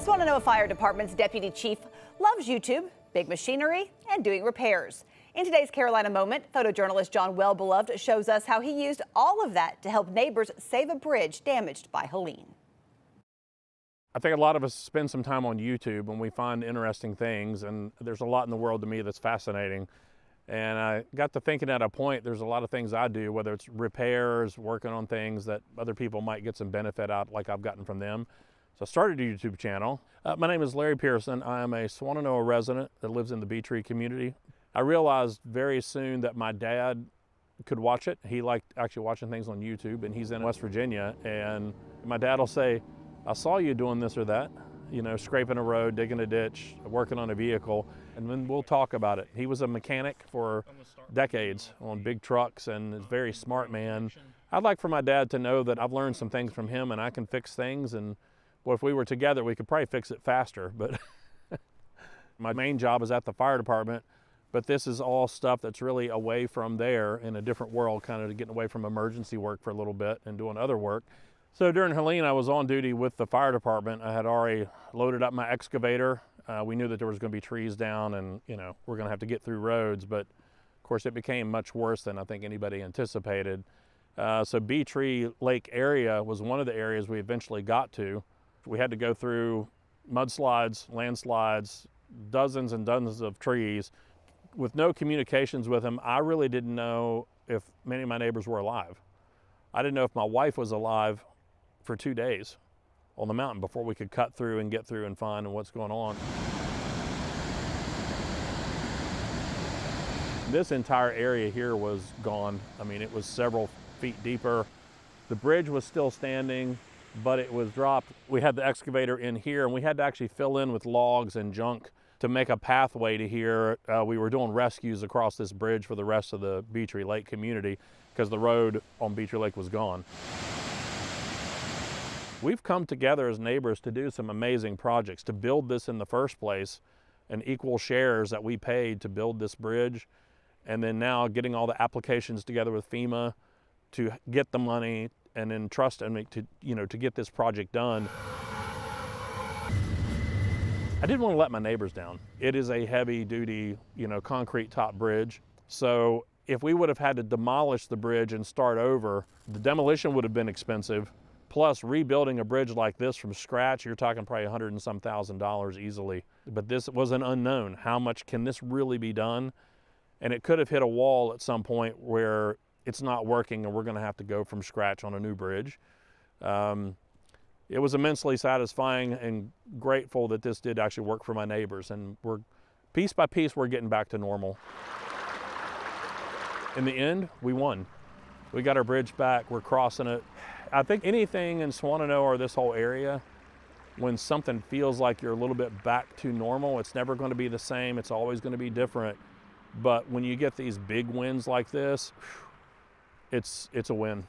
Swannanoa Fire Department's deputy chief loves YouTube, big machinery, and doing repairs. In today's Carolina Moment, photojournalist John Wellbeloved shows us how he used all of that to help neighbors save a bridge damaged by Helene. I think a lot of us spend some time on YouTube when we find interesting things, and there's a lot in the world to me that's fascinating. And I got to thinking at a point, there's a lot of things I do, whether it's repairs, working on things that other people might get some benefit out, like I've gotten from them. So I started a YouTube channel. My name is Larry Pierson. I am a Swannanoa resident that lives in the Bee Tree community. I realized very soon that my dad could watch it. He liked actually watching things on YouTube, and he's in West Virginia. And my dad will say, I saw you doing this or that, you know, scraping a road, digging a ditch, working on a vehicle, and then we'll talk about it. He was a mechanic for decades on big trucks and is a very smart man. I'd like for my dad to know that I've learned some things from him and I can fix things, and well, if we were together, we could probably fix it faster. But my main job is at the fire department, but this is all stuff that's really away from there, in a different world, kind of getting away from emergency work for a little bit and doing other work. So during Helene, I was on duty with the fire department. I had already loaded up my excavator. We knew that there was going to be trees down and, you know, we're going to have to get through roads, but of course it became much worse than I think anybody anticipated. So Bee Tree Lake area was one of the areas we eventually got to. We had to go through mudslides, landslides, dozens and dozens of trees. With no communications with them, I really didn't know if many of my neighbors were alive. I didn't know if my wife was alive for 2 days on the mountain before we could cut through and get through and find what's going on. This entire area here was gone. I mean, it was several feet deeper. The bridge was still standing, but it was dropped. We had the excavator in here, and we had to actually fill in with logs and junk to make a pathway to here. We were doing rescues across this bridge for the rest of the Bee Tree Lake community because the road on Bee Tree Lake was gone. We've come together as neighbors to do some amazing projects, to build this in the first place, and equal shares that we paid to build this bridge, and then now getting all the applications together with FEMA to get the money and then trust me to, you know, to get this project done. I didn't want to let my neighbors down. It is a heavy duty, you know, concrete top bridge. So if we would have had to demolish the bridge and start over, the demolition would have been expensive. Plus rebuilding a bridge like this from scratch, you're talking probably $100 and some thousand easily. But this was an unknown. How much can this really be done? And it could have hit a wall at some point where it's not working and we're gonna have to go from scratch on a new bridge. It was immensely satisfying and grateful that this did actually work for my neighbors, and we're piece by piece we're getting back to normal. In the end, we won. We got our bridge back, we're crossing it. I think anything in Swannanoa or this whole area, when something feels like you're a little bit back to normal, it's never going to be the same, it's always going to be different. But when you get these big wins like this, it's a win.